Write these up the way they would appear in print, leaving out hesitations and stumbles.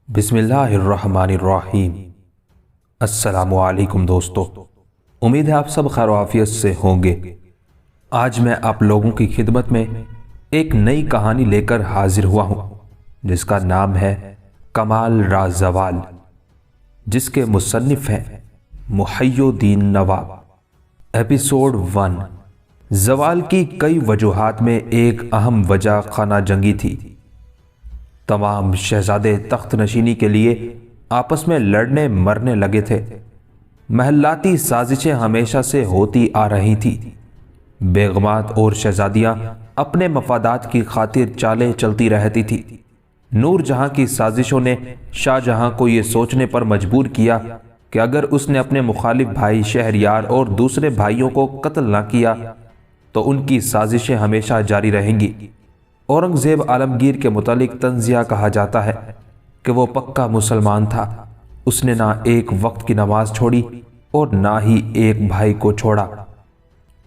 बिस्मिल्लाहिर्रहमानिर्रहीम। अस्सलामु अलैकुम दोस्तों, उम्मीद है आप सब खैर आफियत से होंगे। आज मैं आप लोगों की खिदमत में एक नई कहानी लेकर हाजिर हुआ हूँ जिसका नाम है कमाल राज ज़वाल, जिसके मुसन्निफ हैं मुहय्यिद्दीन नवाब। एपिसोड 1। ज़वाल की कई वजूहात में एक अहम वजह खाना जंगी थी। तमाम शहजादे तख्त नशीनी के लिए आपस में लड़ने मरने लगे थे। महल्लाती साजिशें हमेशा से होती आ रही थी। बेगमात और शहजादियां अपने मफादात की खातिर चालें चलती रहती थी। नूर जहां की साजिशों ने शाहजहां को यह सोचने पर मजबूर किया कि अगर उसने अपने मुखालिफ भाई शहरयार और दूसरे भाइयों को कत्ल ना किया तो उनकी साजिशें हमेशा जारी रहेंगी। औरंगज़ेब आलमगीर के मुतालिक तंज़िया कहा जाता है कि वो पक्का मुसलमान था। उसने ना एक वक्त की नमाज छोड़ी और ना ही एक भाई को छोड़ा।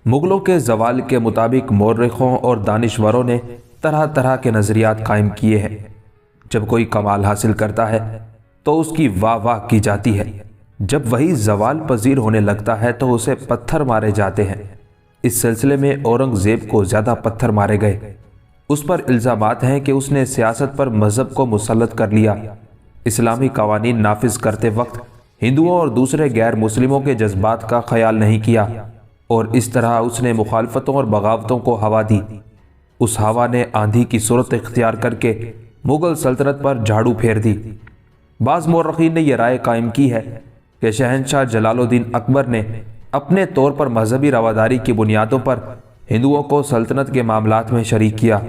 मुगलों के ज़वाल के मुताबिक मौर्रिखों और दानिशवरों ने तरह तरह के नज़रियात कायम किए हैं। जब कोई कमाल हासिल करता है तो उसकी वाह वाह की जाती है। जब वही ज़वाल पजीर होने लगता है तो उसे पत्थर मारे जाते हैं। इस सिलसिले में औरंगज़ेब को ज़्यादा पत्थर मारे गए। उस पर इल्ज़ामात हैं कि उसने सियासत पर मज़हब को मुसल्लत कर लिया। इस्लामी कवानीन नाफिज करते वक्त हिंदुओं और दूसरे गैर मुस्लिमों के जज्बात का ख्याल नहीं किया और इस तरह उसने मुखालफतों और बगावतों को हवा दी। उस हवा ने आंधी की सूरत इख्तियार करके मुग़ल सल्तनत पर झाड़ू फेर दी। बाज़ मौर्रखीन ने यह राय कायम की है कि शहनशाह जलालुद्दीन अकबर ने अपने तौर पर मजहबी रवादारी की बुनियादों पर हिंदुओं को सल्तनत के मामलात में शरीक किया।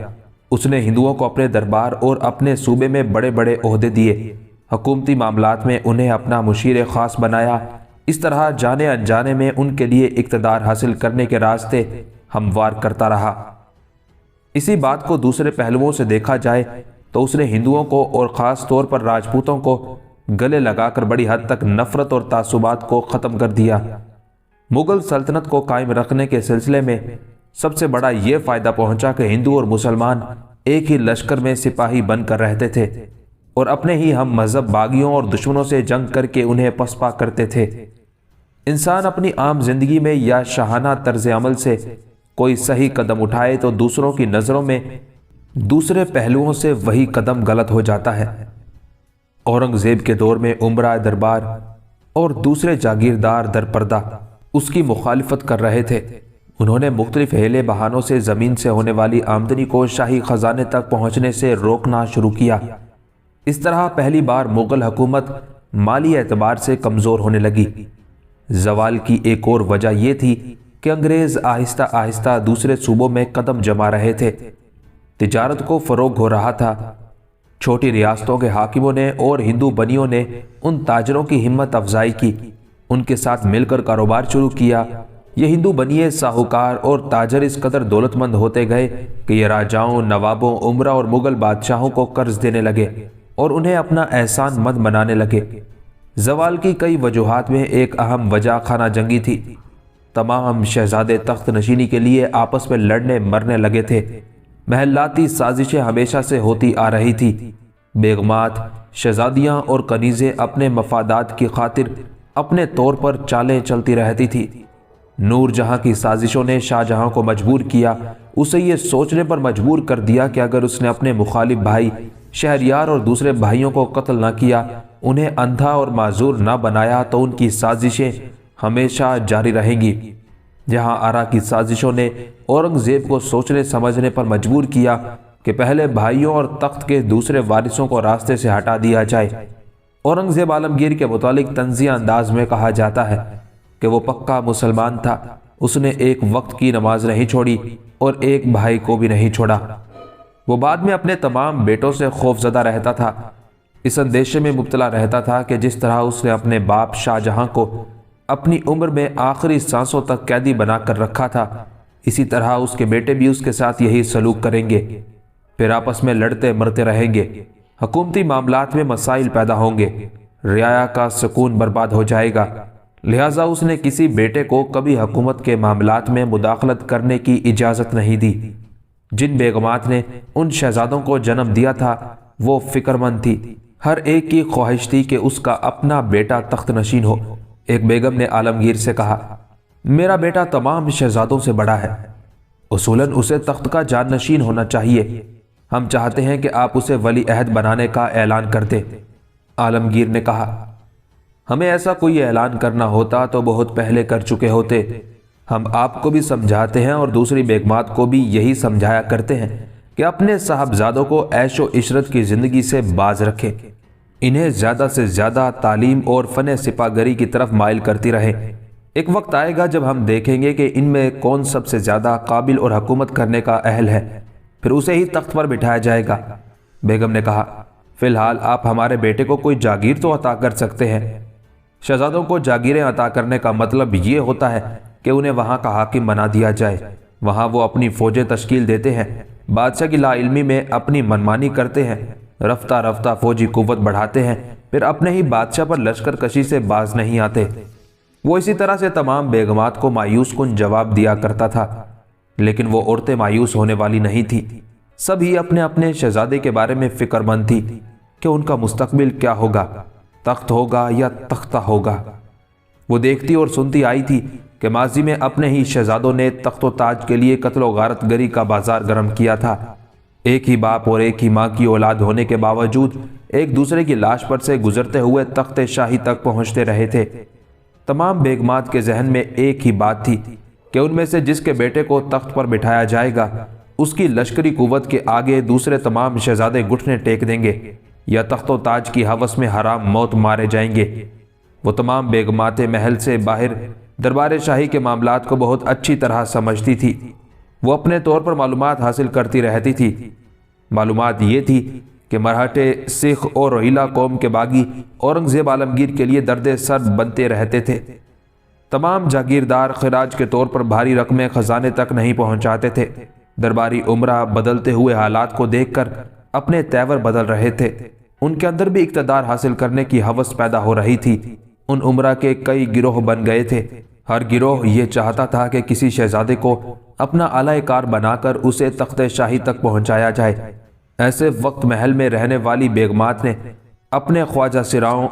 उसने हिंदुओं को अपने दरबार और अपने सूबे में बड़े बड़े ओहदे दिए। हुकूमती मामलात में उन्हें अपना मुशीर ख़ास बनाया। इस तरह जाने अनजाने में उनके लिए इक़्तिदार हासिल करने के रास्ते हमवार करता रहा। इसी बात को दूसरे पहलुओं से देखा जाए तो उसने हिंदुओं को और ख़ास तौर पर राजपूतों को गले लगाकर बड़ी हद तक नफ़रत और तासुबात को ख़त्म कर दिया। मुग़ल सल्तनत को कायम रखने के सिलसिले में सबसे बड़ा यह फ़ायदा पहुंचा कि हिंदू और मुसलमान एक ही लश्कर में सिपाही बनकर रहते थे और अपने ही हम मज़हब बागियों और दुश्मनों से जंग करके उन्हें पसपा करते थे। इंसान अपनी आम जिंदगी में या शाहाना तर्ज अमल से कोई सही कदम उठाए तो दूसरों की नज़रों में दूसरे पहलुओं से वही कदम गलत हो जाता है। औरंगज़ेब के दौर में उमरा दरबार और दूसरे जागीरदार दरपर्दा उसकी मुखालिफत कर रहे थे। उन्होंने मुख्तलिफ हेले बहानों से ज़मीन से होने वाली आमदनी को शाही ख़जाने तक पहुँचने से रोकना शुरू किया। इस तरह पहली बार मुग़ल हुकूमत माली एतबार से कमज़ोर होने लगी। ज़वाल की एक और वजह यह थी कि अंग्रेज़ आहिस्ता आहिस्ता दूसरे सूबों में कदम जमा रहे थे। तिजारत को फ़रोग़ हो रहा था। छोटी रियासतों के हाकिमों ने और हिंदू बनियों ने उन ताजरों की हिम्मत अफजाई की, उनके साथ मिलकर कारोबार शुरू किया। ये हिंदू बनिए साहूकार और ताजर इस कदर दौलतमंद होते गए कि ये राजाओं, नवाबों, उमरा और मुगल बादशाहों को कर्ज देने लगे और उन्हें अपना एहसान मंद बनाने लगे। ज़वाल की कई वजूहात में एक अहम वजह खाना जंगी थी। तमाम शहजादे तख्त नशीनी के लिए आपस में लड़ने मरने लगे थे। महल्लाती साजिशें हमेशा से होती आ रही थी। बेगमात, शहजादियाँ और कनीज़ें अपने मफादात की खातिर अपने तौर पर चालें चलती रहती थी। नूर जहां की साजिशों ने शाहजहां को मजबूर किया, उसे ये सोचने पर मजबूर कर दिया कि अगर उसने अपने मुखालिफ भाई शहरयार और दूसरे भाइयों को कत्ल न किया, उन्हें अंधा और माजूर न बनाया तो उनकी साजिशें हमेशा जारी रहेंगी। जहां आरा की साजिशों ने औरंगज़ेब को सोचने समझने पर मजबूर किया कि पहले भाइयों और तख्त के दूसरे वारिसों को रास्ते से हटा दिया जाए। औरंगज़ेब आलमगीर के मुतालिक तंज़िया अंदाज में कहा जाता है कि वो पक्का मुसलमान था। उसने एक वक्त की नमाज नहीं छोड़ी और एक भाई को भी नहीं छोड़ा। वो बाद में अपने तमाम बेटों से खौफजदा रहता था। इस अंदेशे में मुब्तला रहता था कि जिस तरह उसने अपने बाप शाहजहां को अपनी उम्र में आखिरी सांसों तक कैदी बनाकर रखा था, इसी तरह उसके बेटे भी उसके साथ यही सलूक करेंगे। फिर आपस में लड़ते मरते रहेंगे। हुकूमती मामलात में मसाइल पैदा होंगे। रियाया का सुकून बर्बाद हो जाएगा। लिहाजा उसने किसी बेटे को कभी हुकूमत के मामलात में मुदाखलत करने की इजाज़त नहीं दी। जिन बेगमात ने उन शहजादों को जन्म दिया था वो फिक्रमंद थी। हर एक की ख्वाहिश थी कि उसका अपना बेटा तख्त नशीन हो। एक बेगम ने आलमगीर से कहा, मेरा बेटा तमाम शहजादों से बड़ा है, उसूलन उसे तख्त का जाननशीन होना चाहिए। हम चाहते हैं कि आप उसे वली अहद बनाने का ऐलान कर दें। आलमगीर ने कहा, हमें ऐसा कोई ऐलान करना होता तो बहुत पहले कर चुके होते। हम आपको भी समझाते हैं और दूसरी बेगमात को भी यही समझाया करते हैं कि अपने साहबजादों को ऐशो इशरत की ज़िंदगी से बाज रखें, इन्हें ज़्यादा से ज़्यादा तालीम और फ़न सिपागरी की तरफ माइल करती रहे। एक वक्त आएगा जब हम देखेंगे कि इनमें कौन सबसे ज़्यादा काबिल और हुकूमत करने का अहल है, फिर उसे ही तख्त पर बिठाया जाएगा। बेगम ने कहा, फ़िलहाल आप हमारे बेटे को कोई जागीर तो अता कर सकते हैं। शहजादों को जागीरें अता करने का मतलब ये होता है कि उन्हें वहाँ का हाकिम बना दिया जाए। वहाँ वो अपनी फ़ौजें तश्कील देते हैं, बादशाह की लाइल्मी में अपनी मनमानी करते हैं, रफ्ता रफ्ता फ़ौजी कुव्वत बढ़ाते हैं, फिर अपने ही बादशाह पर लश्कर कशी से बाज नहीं आते। वो इसी तरह से तमाम बेगमात को मायूस कुन जवाब दिया करता था, लेकिन वो औरतें मायूस होने वाली नहीं थी। सभी अपने अपने शहजादे के बारे में फ़िक्रमंद थी कि उनका मुस्तकबिल क्या होगा, तख्त होगा या तख्ता होगा। वो देखती और सुनती आई थी कि माजी में अपने ही शहजादों ने तख्त व ताज के लिए कत्ल व गारत गरी का बाजार गर्म किया था। एक ही बाप और एक ही माँ की औलाद होने के बावजूद एक दूसरे की लाश पर से गुजरते हुए तख्त शाही तक पहुँचते रहे थे। तमाम बेगमात के जहन में एक ही बात थी कि उनमें से जिसके बेटे को तख्त पर बिठाया जाएगा उसकी लश्करी कुव्वत के आगे दूसरे तमाम शहजादे घुटने टेक देंगे या तख्तो ताज की हवस में हराम मौत मारे जाएंगे। वो तमाम बेगमातें महल से बाहर दरबार शाही के मामलात को बहुत अच्छी तरह समझती थी। वो अपने तौर पर मालूमात हासिल करती रहती थी। मालूमात ये थी कि मराठे, सिख और रोहिला कौम के बागी औरंगजेब आलमगीर के लिए दर्द सर बनते रहते थे। तमाम जागीरदार खिराज के तौर पर भारी रकमें खजाने तक नहीं पहुंचाते थे। दरबारी उमरा बदलते हुए हालात को देखकर अपने तेवर बदल रहे थे। उनके अंदर भी इक़्तिदार हासिल करने की हवस पैदा हो रही थी। उन उमरा के कई गिरोह बन गए थे। हर गिरोह ये चाहता था कि किसी शहजादे को अपना आला-ए-कार बनाकर उसे तख्ते शाही तक पहुंचाया जाए। ऐसे वक्त महल में रहने वाली बेगमात ने अपने ख्वाजा सिराओं,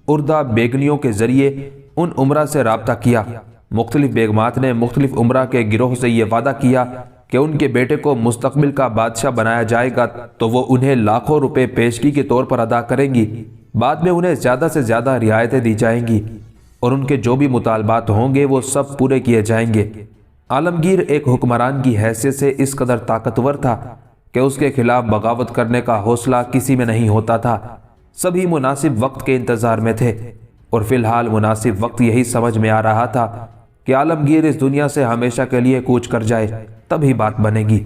उर्दा बेगनियों के जरिए उन उमरा से राब्ता किया। मुख्तलिफ बेगमात ने मुख्तलिफ उमरा के गिरोह से ये वादा किया कि उनके बेटे को मुस्तकबिल का बादशाह बनाया जाएगा तो वो उन्हें लाखों रुपए पेशगी के तौर पर अदा करेंगी। बाद में उन्हें ज़्यादा से ज़्यादा रियायतें दी जाएंगी और उनके जो भी मुतालबात होंगे वो सब पूरे किए जाएंगे। आलमगीर एक हुक्मरान की हैसियत से इस कदर ताकतवर था कि उसके खिलाफ बगावत करने का हौसला किसी में नहीं होता था। सभी मुनासिब वक्त के इंतज़ार में थे और फिलहाल मुनासिब वक्त यही समझ में आ रहा था कि आलमगीर इस दुनिया से हमेशा के लिए कूच कर जाए, तभी बात बनेगी।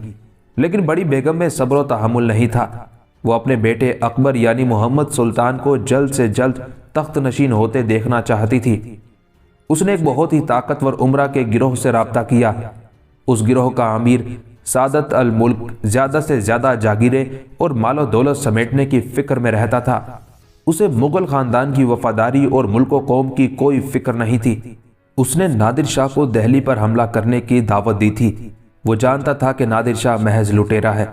लेकिन बड़ी बेगम में सब्र व तहम्मुल नहीं था। वो अपने बेटे अकबर यानी मोहम्मद सुल्तान को जल्द से जल्द तख्त नशीन होते देखना चाहती थी। उसने एक बहुत ही ताकतवर उमरा के गिरोह से राब्ता किया। उस गिरोह का अमीर सादत अल मुल्क ज़्यादा से ज़्यादा जागीरें और मालो दौलत समेटने की फ़िक्र में रहता था। उसे मुग़ल ख़ानदान की वफादारी और मुल्क व कौम की कोई फ़िक्र नहीं थी। उसने नादिर शाह को दहली पर हमला करने की दावत दी थी। वो जानता था कि नादिर शाह महज लुटेरा है।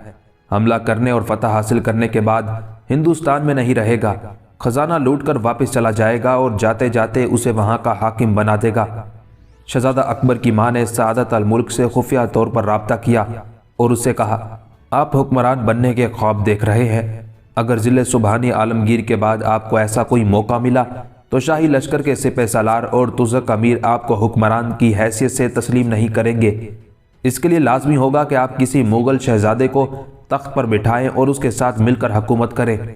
हमला करने और फतह हासिल करने के बाद हिंदुस्तान में नहीं रहेगा, खजाना लूट कर वापस चला जाएगा और जाते जाते उसे वहाँ का हाकिम बना देगा। शहजादा अकबर की माँ ने सादत अल मुल्क से खुफिया तौर पर राब्ता किया और उससे कहा, आप हुक्मरान बनने के ख्वाब देख रहे हैं। अगर ज़िले सुबहानी आलमगीर के बाद आपको ऐसा कोई मौका मिला तो शाही लश्कर के सिपह सालार और तुज़क अमीर आपको हुक्मरान की हैसियत से तस्लीम नहीं करेंगे। इसके लिए लाजमी होगा कि आप किसी मुग़ल शहजादे को तख्त पर बिठाएं और उसके साथ मिलकर हुकूमत करें।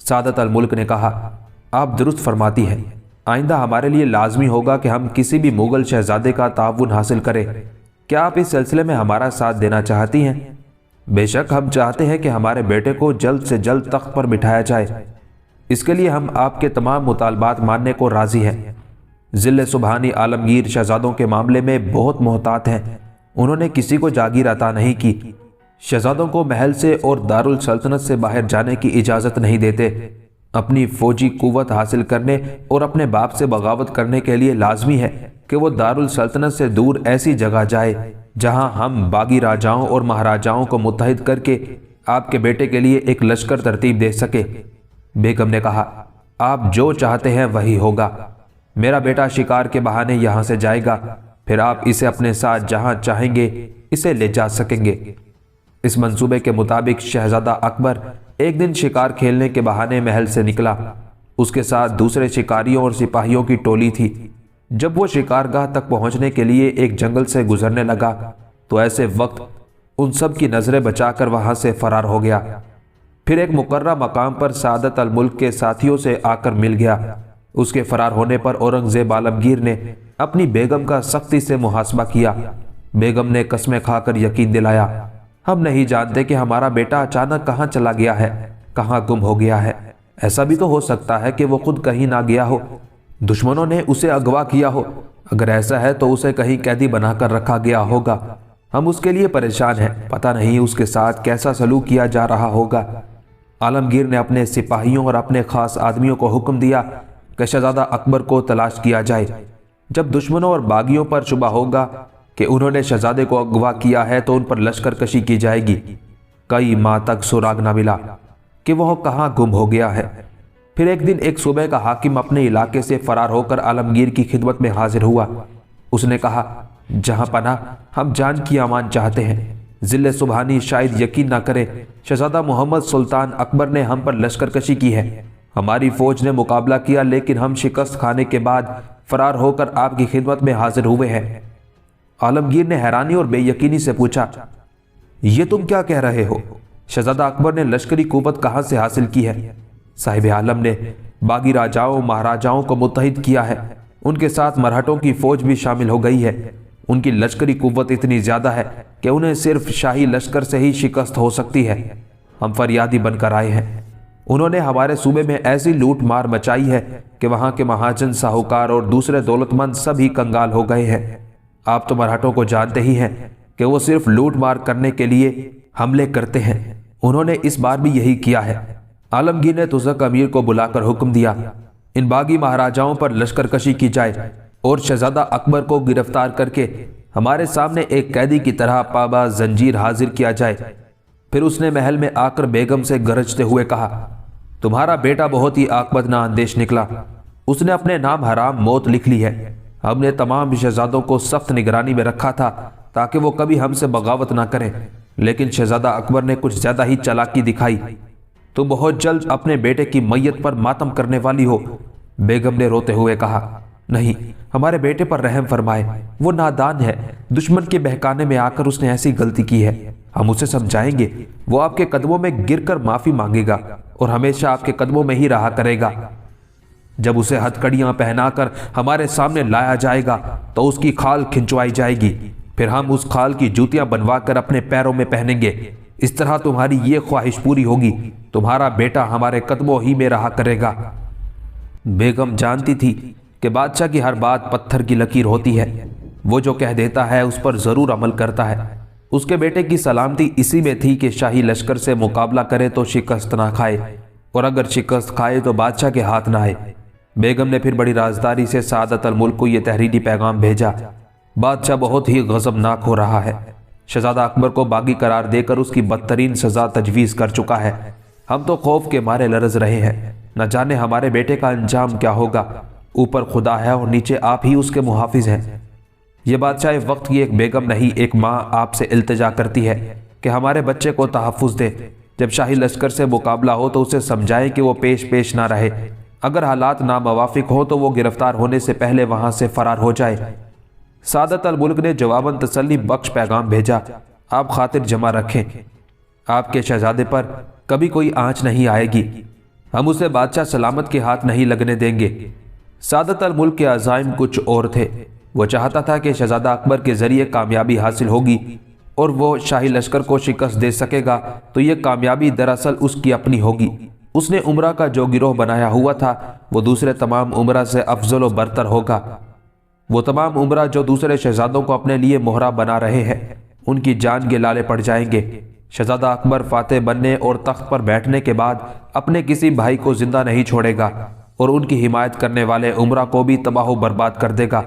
सादत अल मुल्क ने कहा, आप दुरुस्त फरमाती हैं। आइंदा हमारे लिए लाजमी होगा कि हम किसी भी मुग़ल शहजादे का ताउन हासिल करें। क्या आप इस सिलसिले में हमारा साथ देना चाहती हैं? बेशक हम चाहते हैं कि हमारे बेटे को जल्द से जल्द तख्त पर बिठाया जाए। इसके लिए हम आपके तमाम मुतालबात मानने को राज़ी हैं। ज़िले सुबहानी आलमगीर शहजादों के मामले में बहुत मोहतात हैं। उन्होंने किसी को जागीर अता नहीं की। शहजादों को महल से और दारुल सल्तनत से बाहर जाने की इजाज़त नहीं देते। اپنی فوجی قوت حاصل کرنے اور اپنے باپ سے بغاوت کرنے کے لیے لازمی ہے کہ وہ دارالسلطنت سے دور ایسی جگہ جائے جہاں ہم باغی راجاؤں اور مہاراجاؤں کو متحد کر کے آپ کے بیٹے کے لیے ایک لشکر ترتیب دے سکے۔ بیگم نے کہا، آپ جو چاہتے ہیں وہی ہوگا۔ میرا بیٹا شکار کے بہانے یہاں سے جائے گا، پھر آپ اسے اپنے ساتھ جہاں چاہیں گے اسے لے جا سکیں گے۔ اس منصوبے کے مطابق شہزادہ اکبر ایک دن شکار کھیلنے کے بہانے محل سے نکلا۔ اس کے ساتھ دوسرے شکاریوں اور سپاہیوں کی ٹولی تھی۔ جب وہ شکارگاہ تک پہنچنے کے لیے ایک جنگل سے گزرنے لگا تو ایسے وقت ان سب کی نظریں بچا کر وہاں سے فرار ہو گیا۔ پھر ایک مقررہ مقام پر سعادت الملک کے ساتھیوں سے آ کر مل گیا۔ اس کے فرار ہونے پر اورنگزیب عالمگیر نے اپنی بیگم کا سختی سے محاسبہ کیا۔ بیگم نے قسمیں کھا کر یقین دلایا، ہم نہیں جانتے کہ ہمارا بیٹا اچانک کہاں چلا گیا ہے، کہاں گم ہو گیا ہے۔ ایسا بھی تو ہو سکتا ہے کہ وہ خود کہیں نہ گیا ہو، دشمنوں نے اسے اغوا کیا ہو۔ اگر ایسا ہے تو اسے کہیں قیدی بنا کر رکھا گیا ہوگا۔ ہم اس کے لیے پریشان ہیں، پتہ نہیں اس کے ساتھ کیسا سلوک کیا جا رہا ہوگا۔ عالمگیر نے اپنے سپاہیوں اور اپنے خاص آدمیوں کو حکم دیا کہ شہزادہ اکبر کو تلاش کیا جائے۔ جب دشمنوں اور باغیوں پر شبہ ہوگا کہ انہوں نے شہزادے کو اغوا کیا ہے تو ان پر لشکر کشی کی جائے گی۔ کئی ماہ تک سراغ نہ ملا کہ وہ کہاں گم ہو گیا ہے۔ پھر ایک دن ایک صوبے کا حاکم اپنے علاقے سے فرار ہو کر عالمگیر کی خدمت میں حاضر ہوا۔ اس نے کہا، جہاں پناہ ہم جان کی امان چاہتے ہیں۔ ذل سبحانی شاید یقین نہ کرے، شہزادہ محمد سلطان اکبر نے ہم پر لشکر کشی کی ہے۔ ہماری فوج نے مقابلہ کیا لیکن ہم شکست کھانے کے بعد فرار ہو کر آپ کی خدمت میں حاضر ہوئے ہیں۔ عالمگیر نے حیرانی اور بے یقینی سے پوچھا، یہ تم کیا کہہ رہے ہو؟ شہزادہ اکبر نے لشکری قوت کہاں سے حاصل کی ہے؟ صاحب عالم نے باغی راجاؤں مہاراجاؤں کو متحد کیا ہے، ان کے ساتھ مرہٹوں کی فوج بھی شامل ہو گئی ہے۔ ان کی لشکری قوت اتنی زیادہ ہے کہ انہیں صرف شاہی لشکر سے ہی شکست ہو سکتی ہے۔ ہم فریادی بن کر آئے ہیں۔ انہوں نے ہمارے صوبے میں ایسی لوٹ مار مچائی ہے کہ وہاں کے مہاجن ساہوکار اور دوسرے دولت مند سب ہی کنگال ہو گئے ہیں۔ آپ تو مرہٹوں کو جانتے ہی ہیں کہ وہ صرف لوٹ مار کرنے کے لیے حملے کرتے ہیں۔ انہوں نے اس بار بھی یہی کیا ہے۔ عالمگیر نے تزک امیر کو بلا کر حکم دیا، ان باغی مہاراجاؤں پر لشکر کشی کی جائے اور شہزادہ اکبر کو گرفتار کر کے ہمارے سامنے ایک قیدی کی طرح پابا زنجیر حاضر کیا جائے۔ پھر اس نے محل میں آ کر بیگم سے گرجتے ہوئے کہا، تمہارا بیٹا بہت ہی عاقبت نااندیش نکلا۔ اس نے اپنے نام حرام موت لکھ لی ہے۔ ہم نے تمام شہزادوں کو سخت نگرانی میں رکھا تھا تاکہ وہ کبھی ہم سے بغاوت نہ کریں، لیکن شہزادہ اکبر نے کچھ زیادہ ہی چالاکی دکھائی۔ تو بہت جلد اپنے بیٹے کی میت پر ماتم کرنے والی ہو۔ بیگم نے روتے ہوئے کہا، نہیں، ہمارے بیٹے پر رحم فرمائے، وہ نادان ہے، دشمن کے بہکانے میں آ کر اس نے ایسی غلطی کی ہے۔ ہم اسے سمجھائیں گے، وہ آپ کے قدموں میں گر کر معافی مانگے گا اور ہمیشہ آپ کے قدموں میں ہی رہا کرے گا۔ جب اسے ہتھکڑیاں پہنا کر ہمارے سامنے لایا جائے گا تو اس کی کھال کھنچوائی جائے گی، پھر ہم اس کھال کی جوتیاں بنوا کر اپنے پیروں میں پہنیں گے۔ اس طرح تمہاری یہ خواہش پوری ہوگی، تمہارا بیٹا ہمارے قدموں ہی میں رہا کرے گا۔ بیگم جانتی تھی کہ بادشاہ کی ہر بات پتھر کی لکیر ہوتی ہے، وہ جو کہہ دیتا ہے اس پر ضرور عمل کرتا ہے۔ اس کے بیٹے کی سلامتی اسی میں تھی کہ شاہی لشکر سے مقابلہ کرے تو شکست نہ کھائے، اور اگر شکست کھائے تو بادشاہ کے ہاتھ نہ آئے۔ بیگم نے پھر بڑی رازداری سے سعادت الملک کو یہ تحریری پیغام بھیجا، بادشاہ بہت ہی غضبناک ہو رہا ہے، شہزادہ اکبر کو باغی قرار دے کر اس کی بدترین سزا تجویز کر چکا ہے۔ ہم تو خوف کے مارے لرز رہے ہیں، نہ جانے ہمارے بیٹے کا انجام کیا ہوگا۔ اوپر خدا ہے اور نیچے آپ ہی اس کے محافظ ہیں۔ یہ بادشاہ وقت کی ایک بیگم نہیں، ایک ماں آپ سے التجا کرتی ہے کہ ہمارے بچے کو تحفظ دے۔ جب شاہی لشکر سے مقابلہ ہو تو اسے سمجھائے کہ وہ پیش نہ رہے، اگر حالات ناموافق ہو تو وہ گرفتار ہونے سے پہلے وہاں سے فرار ہو جائے۔ سعادت الملک نے جواباً تسلی بخش پیغام بھیجا، آپ خاطر جمع رکھیں، آپ کے شہزادے پر کبھی کوئی آنچ نہیں آئے گی، ہم اسے بادشاہ سلامت کے ہاتھ نہیں لگنے دیں گے۔ سعادت الملک کے عزائم کچھ اور تھے۔ وہ چاہتا تھا کہ شہزادہ اکبر کے ذریعے کامیابی حاصل ہوگی اور وہ شاہی لشکر کو شکست دے سکے گا تو یہ کامیابی دراصل اس کی اپنی ہوگی۔ اس نے عمرہ کا جو گروہ بنایا ہوا تھا وہ دوسرے تمام عمرہ سے افضل و برتر ہوگا۔ وہ تمام عمرہ جو دوسرے شہزادوں کو اپنے لیے مہرہ بنا رہے ہیں ان کی جان کے لالے پڑ جائیں گے۔ शहजादा अकबर फातेह बनने और तख्त पर बैठने के बाद अपने किसी भाई को जिंदा नहीं छोड़ेगा और उनकी हिमायत करने वाले उमरा को भी तबाह बर्बाद कर देगा।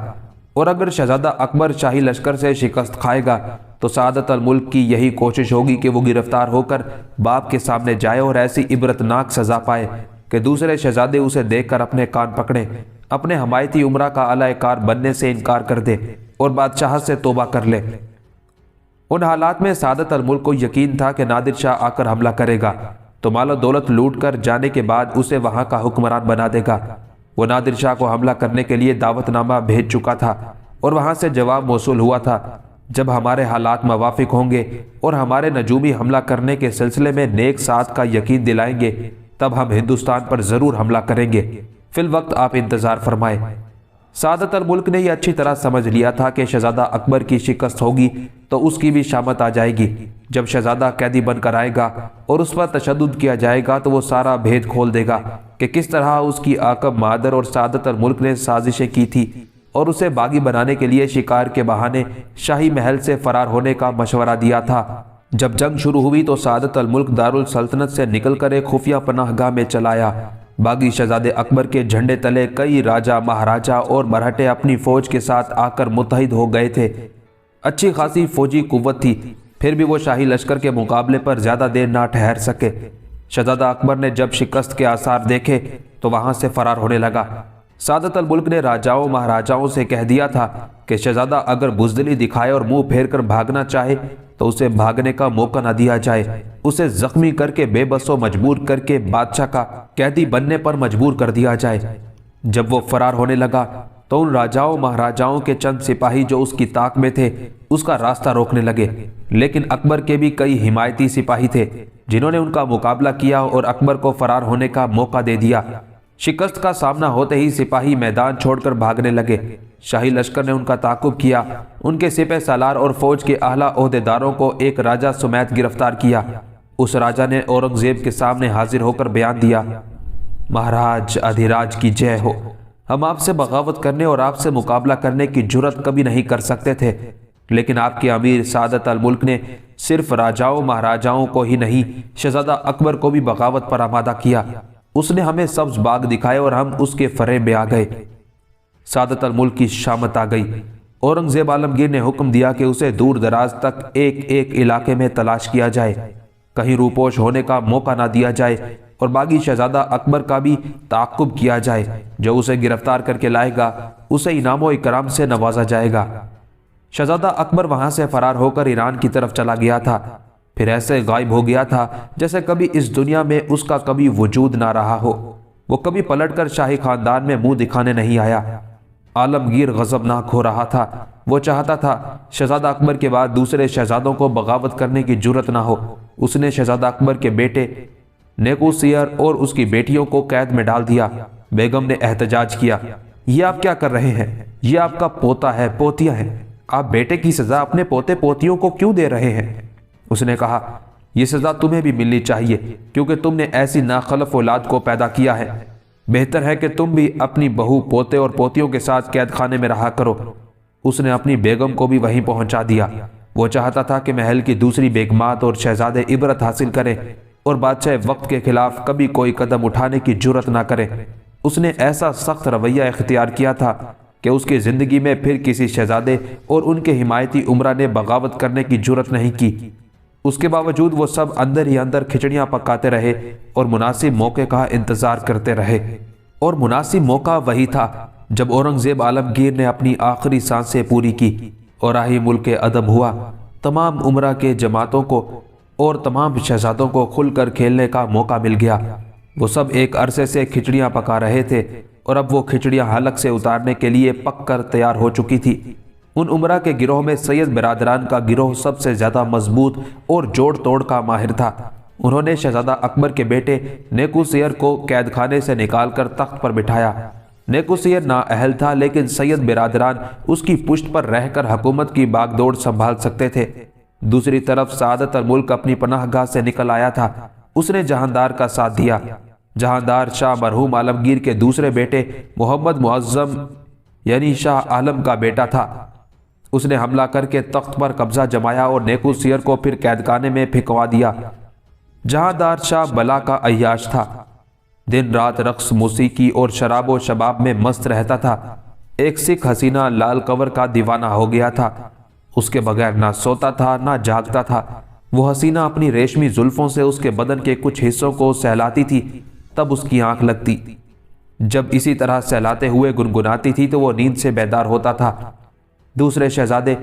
और अगर शहजादा अकबर शाही लश्कर से शिकस्त खाएगा तो सआदत अल मुल्क की यही कोशिश होगी कि वो गिरफ्तार होकर बाप के सामने जाए और ऐसी इबरतनाक सजा पाए कि दूसरे शहजादे उसे देखकर अपने कान पकड़े, अपने हमायती उमरा का अलाकार बनने से इनकार कर दे और बादशाह से तौबा कर ले। उन हालात में सआदत अल मुल्क को यकीन था कि नादिर शाह आकर हमला करेगा तो मालो दौलत लूट कर जाने के बाद उसे वहां का हुक्मरान बना देगा। वो नादिर शाह को हमला करने के लिए दावतनामा भेज चुका था और वहां से जवाब मौसूल हुआ था, जब हमारे हालात मवाफिक होंगे और हमारे नजूमी हमला करने के सिलसिले में नेक साथ का यकीन दिलाएंगे तब हम हिंदुस्तान पर जरूर हमला करेंगे। फिल वक्त आप इंतजार फरमाए। सआदत अल मुल्क ने यह अच्छी तरह समझ लिया था कि शहजादा अकबर की शिकस्त होगी तो उसकी भी शामत आ जाएगी। जब शहजादा कैदी बनकर आएगा और उस पर तशद्दुद किया जाएगा तो वो सारा भेद खोल देगा कि किस तरह उसकी आकब मादर और सआदत अल मुल्क ने साजिशें की थी और उसे बागी बनाने के लिए शिकार के बहाने शाही महल से फरार होने का मशवरा दिया था। जब जंग शुरू हुई तो सआदत अल मुल्क दारुल सल्तनत से निकलकर एक खुफिया पनाहगाह में चलाया। बागी शहजादे अकबर के झंडे तले कई राजा, महाराजा और मराठे अपनी फौज के साथ आकर मुत्तहिद हो गए थे। अच्छी खासी फौजी कुव्वत थी, फिर भी वो शाही लश्कर के मुकाबले पर ज्यादा देर ना ठहर सके। शहजादा अकबर ने जब शिकस्त के आसार देखे तो वहां से फरार होने लगा। सआदत अल मुल्क ने राजाओं महाराजाओं से कह दिया था कि शहजादा अगर बुज़दिली दिखाए और मुंह फेर कर भागना चाहे तो उसे भागने का मौका न दिया जाए, उसे जख्मी करके बेबसो मजबूर करके बादशाह का कैदी बनने पर मजबूर कर दिया जाए। जब वो फरार होने लगा तो उन राजाओं महाराजाओं के चंद सिपाही जो उसकी ताक में थे उसका रास्ता रोकने लगे, लेकिन अकबर के भी कई हिमायती सिपाही थे जिन्होंने उनका मुकाबला किया और अकबर को फरार होने का मौका दे दिया। शिकस्त का सामना होते ही सिपाही मैदान छोड़कर भागने लगे। शाही लश्कर ने उनका ताकुब किया। उनके सिपह सालार और फौज के आला ओहदेदारों को एक राजा सुमैत गिरफ्तार किया। उस राजा ने औरंगजेब के सामने हाजिर होकर बयान दिया, महाराज अधिराज की जय हो। हम आपसे बगावत करने और आपसे मुकाबला करने की जुर्रत कभी नहीं कर सकते थे, लेकिन आपके अमीर सआदत अल मुल्क ने सिर्फ राजाओं महाराजाओं को ही नहीं शहजादा अकबर को भी बगावत पर आमादा किया। उसने हमें सब्ज बाग दिखाए और हम उसके फरेब में आ गए। सआदत अल मुल्क की शामत आ गई। औरंगजेब आलमगीर ने हुक्म दिया कि उसे दूर दराज तक एक एक इलाके में तलाश किया जाए, कहीं रूपोश होने का मौका ना दिया जाए और बागी शहजादा अकबर का भी ताकुब किया जाए। जो उसे गिरफ्तार करके लाएगा उसे इनामो इकराम से नवाजा जाएगा। शहजादा अकबर वहां से फरार होकर ईरान की तरफ चला गया था, फिर ऐसे गायब हो गया था जैसे कभी इस दुनिया में उसका कभी वजूद ना रहा हो। वो कभी पलटकर शाही खानदान में मुंह दिखाने नहीं आया। आलमगीर गजबनाक हो रहा था। वो चाहता था शहजादा अकबर के बाद दूसरे शहजादों को बगावत करने की जुर्रत ना हो। उसने शहजादा अकबर के बेटे नेकुसियर और उसकी बेटियों को कैद में डाल दिया। बेगम ने एहतजाज किया, ये आप क्या कर रहे हैं? ये आपका पोता है, पोतियां हैं, आप बेटे की सजा अपने पोते पोतियों को क्यों दे रहे हैं? उसने कहा, यह सजा तुम्हें भी मिलनी चाहिए क्योंकि तुमने ऐसी नाखलफ औलाद को पैदा किया है। बेहतर है कि तुम भी अपनी बहू पोते और पोतियों के साथ कैद खाने में रहा करो। उसने अपनी बेगम को भी वहीं पहुंचा दिया। वो चाहता था कि महल की दूसरी बेगमात और शहजादे इबरत हासिल करें और बादशाह वक्त के खिलाफ कभी कोई कदम उठाने की जुर्रत ना करें। उसने ऐसा सख्त रवैया इख्तियार किया था कि उसकी जिंदगी में फिर किसी शहजादे और उनके हिमायती उमरा ने बगावत करने की जुर्रत नहीं की। उसके बावजूद वो सब अंदर ही अंदर खिचड़ियां पकाते रहे और मुनासिब मौके का इंतजार करते रहे। और मुनासिब मौका वही था जब औरंगजेब आलमगीर ने अपनी आखिरी सांसें पूरी की और आही मुल्क अदम हुआ। तमाम उमरा के जमातों को और तमाम शहजादों को खुलकर खेलने का मौका मिल गया। वो सब एक अरसे से खिचड़ियां पका रहे थे और अब वो खिचड़ियां हलक से उतारने के लिए पक कर तैयार हो चुकी थी। उन उमरा के गिरोह में सैयद बिरादरान का गिरोह सबसे ज्यादा मजबूत और जोड़ तोड़ का माहिर था। उन्होंने शहजादा अकबर के बेटे नेकुसियर को कैद खाने से निकालकर तख्त पर बिठाया। नेकुसियर नाअहल था, लेकिन सैयद बिरादरान उसकी पुश्त पर रहकर हुकूमत की बागदौड़ संभाल सकते थे। दूसरी तरफ सआदत अल मुल्क अपनी पनाहगाह से निकल आया था। उसने जहांदार का साथ दिया। जहांदार शाह मरहूम आलमगीर के दूसरे बेटे मोहम्मद मुअज्जम यानी शाह आलम का बेटा था। اس نے حملہ کر کے تخت پر قبضہ جمایا اور نیکو سیر کو پھر قید خانے میں پھینکوا دیا۔ جہاندار شاہ بلا کا عیاش تھا، دن رات رقص، موسیقی اور شراب و شباب میں مست رہتا تھا۔ ایک سکھ حسینہ لال قور کا دیوانہ ہو گیا تھا، اس کے بغیر نہ سوتا تھا نہ جاگتا تھا۔ وہ حسینہ اپنی ریشمی زلفوں سے اس کے بدن کے کچھ حصوں کو سہلاتی تھی، تب اس کی آنکھ لگتی۔ جب اسی طرح سہلاتے ہوئے گنگناتی تھی تو وہ نیند سے بیدار ہوتا تھا۔ دوسرے شہزادے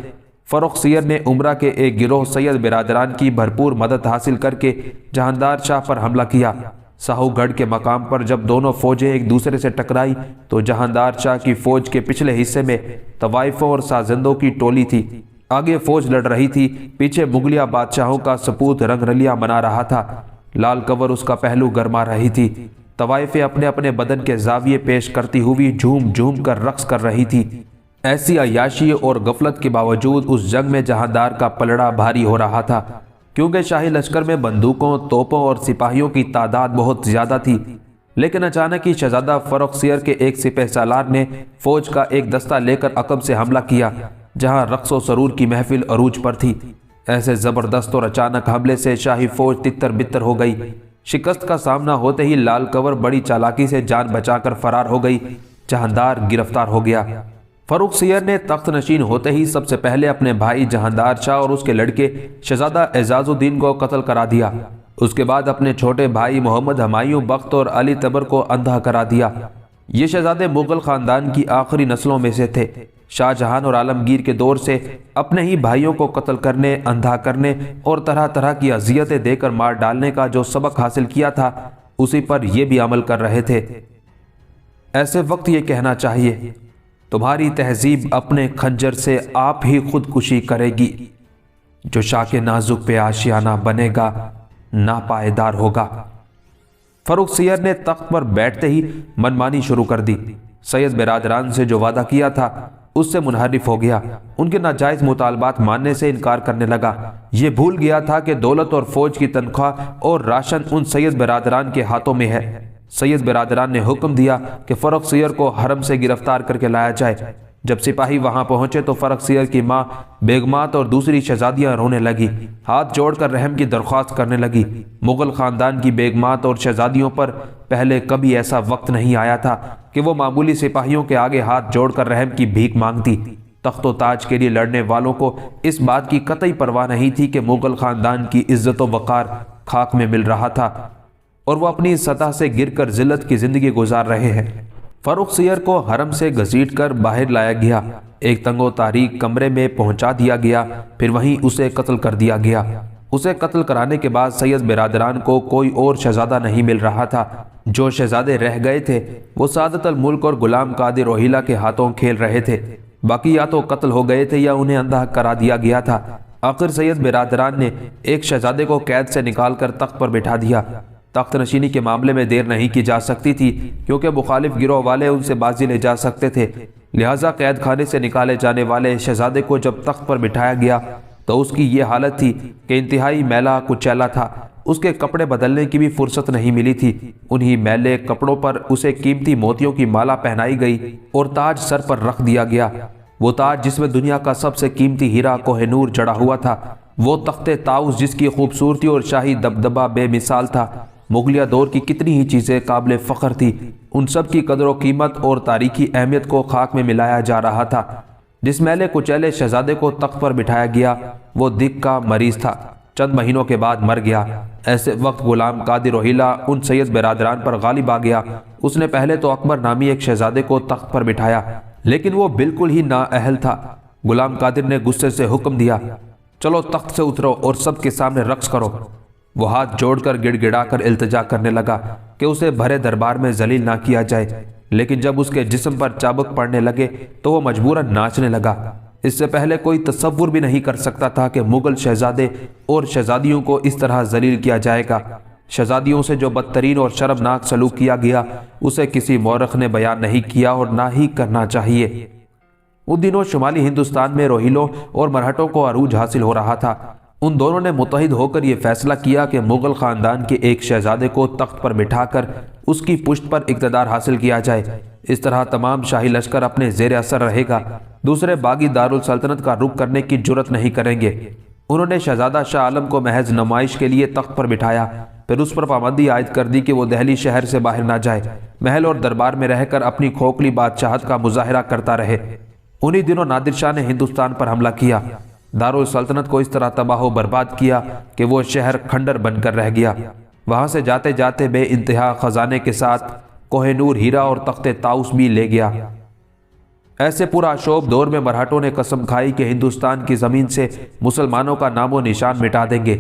فروخ سیر نے عمرہ کے ایک گروہ سید برادران کی بھرپور مدد حاصل کر کے جہاندار شاہ پر حملہ کیا۔ ساہو گڑھ کے مقام پر جب دونوں فوجیں ایک دوسرے سے ٹکرائی تو جہاندار شاہ کی فوج کے پچھلے حصے میں طوائفوں اور سازندوں کی ٹولی تھی۔ آگے فوج لڑ رہی تھی، پیچھے مغلیہ بادشاہوں کا سپوت رنگ رلیاں منا رہا تھا۔ لال قور اس کا پہلو گرما رہی تھی۔ طوائفیں اپنے اپنے بدن کے زاویے پیش کرتی ہوئی جھوم جھوم کر رقص کر رہی تھی۔ ایسی عیاشی اور غفلت کے باوجود اس جنگ میں جہاندار کا پلڑا بھاری ہو رہا تھا، کیونکہ شاہی لشکر میں بندوقوں، توپوں اور سپاہیوں کی تعداد بہت زیادہ تھی۔ لیکن اچانک ہی شہزادہ فروخ سیر کے ایک سپہ سالار نے فوج کا ایک دستہ لے کر عقب سے حملہ کیا، جہاں رقص و سرور کی محفل عروج پر تھی۔ ایسے زبردست اور اچانک حملے سے شاہی فوج تتر بتر ہو گئی۔ شکست کا سامنا ہوتے ہی لال قور بڑی چالاکی سے جان بچا کر فرار ہو گئی۔ جہاندار گرفتار ہو گیا۔ فروخ سیر نے تخت نشین ہوتے ہی سب سے پہلے اپنے بھائی جہاندار شاہ اور اس کے لڑکے شہزادہ اعزاز الدین کو قتل کرا دیا۔ اس کے بعد اپنے چھوٹے بھائی محمد ہمایوں بخت اور علی تبر کو اندھا کرا دیا۔ یہ شہزادے مغل خاندان کی آخری نسلوں میں سے تھے۔ شاہ جہان اور عالمگیر کے دور سے اپنے ہی بھائیوں کو قتل کرنے، اندھا کرنے اور طرح طرح کی اذیتیں دے کر مار ڈالنے کا جو سبق حاصل کیا تھا، اسی پر یہ بھی عمل کر رہے تھے۔ ایسے وقت یہ کہنا چاہیے، تمہاری تہذیب اپنے خنجر سے آپ ہی خودکشی کرے گی۔ جو شاہ کے نازک پہ آشیانہ بنے گا ناپائیدار ہوگا۔ فروخ سیر نے تخت پر بیٹھتے ہی منمانی شروع کر دی۔ سید برادران سے جو وعدہ کیا تھا اس سے منحرف ہو گیا۔ ان کے ناجائز مطالبات ماننے سے انکار کرنے لگا۔ یہ بھول گیا تھا کہ دولت اور فوج کی تنخواہ اور راشن ان سید برادران کے ہاتھوں میں ہے۔ سید برادران نے حکم دیا کہ فروخ سیر کو حرم سے گرفتار کر کے لایا جائے۔ جب سپاہی وہاں پہنچے تو فروخ سیر کی ماں بیگمات اور دوسری شہزادیاں رونے لگی، ہاتھ جوڑ کر رحم کی درخواست کرنے لگی۔ مغل خاندان کی بیگمات اور شہزادیوں پر پہلے کبھی ایسا وقت نہیں آیا تھا کہ وہ معمولی سپاہیوں کے آگے ہاتھ جوڑ کر رحم کی بھیک مانگتی۔ تخت و تاج کے لیے لڑنے والوں کو اس بات کی قطعی پرواہ نہیں تھی کہ مغل خاندان کی عزت و وقار خاک میں مل رہا تھا اور وہ اپنی سطح سے گر کر ذلت کی زندگی گزار رہے ہیں۔ فروخ سیر کو حرم سے گھسیٹ کر باہر لایا گیا، ایک تنگ و تاریک کمرے میں پہنچا دیا گیا، پھر وہیں اسے قتل کر دیا گیا۔ اسے قتل کرانے کے بعد سید برادران کو کوئی اور شہزادہ نہیں مل رہا تھا۔ جو شہزادے رہ گئے تھے وہ سعادت الملک اور غلام قادر روہیلہ کے ہاتھوں کھیل رہے تھے۔ باقی یا تو قتل ہو گئے تھے یا انہیں اندھا کرا دیا گیا تھا۔ آخر سید برادران نے ایک شہزادے کو قید سے نکال کر تخت پر بٹھا دیا۔ تخت نشینی کے معاملے میں دیر نہیں کی جا سکتی تھی، کیونکہ مخالف گروہ والے ان سے بازی لے جا سکتے تھے۔ لہٰذا قید خانے سے نکالے جانے والے شہزادے کو جب تخت پر بٹھایا گیا تو اس کی یہ حالت تھی کہ انتہائی میلا کچیلا تھا۔ اس کے کپڑے بدلنے کی بھی فرصت نہیں ملی تھی۔ انہی میلے کپڑوں پر اسے قیمتی موتیوں کی مالا پہنائی گئی اور تاج سر پر رکھ دیا گیا۔ وہ تاج جس میں دنیا کا سب سے قیمتی ہیرا کوہ نور جڑا ہوا تھا، وہ تخت طاؤس جس کی خوبصورتی اور شاہی دبدبہ بے مثال تھا۔ مغلیہ دور کی کتنی ہی چیزیں قابل فخر تھی، ان سب کی قدر و قیمت اور تاریخی اہمیت کو خاک میں ملایا جا رہا تھا۔ جس میلے کچیلے شہزادے کو تخت پر بٹھایا گیا وہ دل کا مریض تھا، چند مہینوں کے بعد مر گیا۔ ایسے وقت غلام قادر روہیلہ ان سید برادران پر غالب آ گیا۔ اس نے پہلے تو اکبر نامی ایک شہزادے کو تخت پر بٹھایا، لیکن وہ بالکل ہی نااہل تھا۔ غلام قادر نے غصے سے حکم دیا، چلو تخت سے اترو اور سب کے سامنے رقص کرو۔ وہ ہاتھ جوڑ کر گڑ گڑا کر التجا کرنے لگا کہ اسے بھرے دربار میں ذلیل نہ کیا جائے، لیکن جب اس کے جسم پر چابک پڑنے لگے تو وہ مجبوراً ناچنے لگا۔ اس سے پہلے کوئی تصور بھی نہیں کر سکتا تھا کہ مغل شہزادے اور شہزادیوں کو اس طرح ذلیل کیا جائے گا۔ شہزادیوں سے جو بدترین اور شرمناک سلوک کیا گیا اسے کسی مورخ نے بیان نہیں کیا اور نہ ہی کرنا چاہیے۔ ان دنوں شمالی ہندوستان میں روہیلوں اور مرہٹوں کو عروج حاصل ہو رہا تھا۔ ان دونوں نے متحد ہو کر یہ فیصلہ کیا کہ مغل خاندان کے ایک شہزادے کو تخت پر بٹھا کر اس کی پشت پر اقتدار حاصل کیا جائے۔ اس طرح تمام شاہی لشکر اپنے زیر اثر رہے گا۔ दूसरे बागी दारुल सल्तनत का रुख करने की जुर्रत नहीं करेंगे। उन्होंने शहजादा शाह आलम को महज नुमाइश के लिए तख्त पर बिठाया, फिर उस पर पाबंदी आयद कर दी कि वो दिल्ली शहर से बाहर ना जाए, महल और दरबार में रहकर अपनी खोखली बादशाहत का मुजाहिरा करता रहे। उन्हीं दिनों नादिर शाह ने हिंदुस्तान पर हमला किया, दारुल सल्तनत को इस तरह तबाह बर्बाद किया कि वो शहर खंडर बनकर रह गया। वहां से जाते जाते बे इंतहा खजाने के साथ कोहिनूर हीरा और तख्ते ताउस भी ले गया। ऐसे पूरा शोभ दौर में मराठों ने कसम खाई कि हिंदुस्तान की जमीन से मुसलमानों का नामो निशान मिटा देंगे।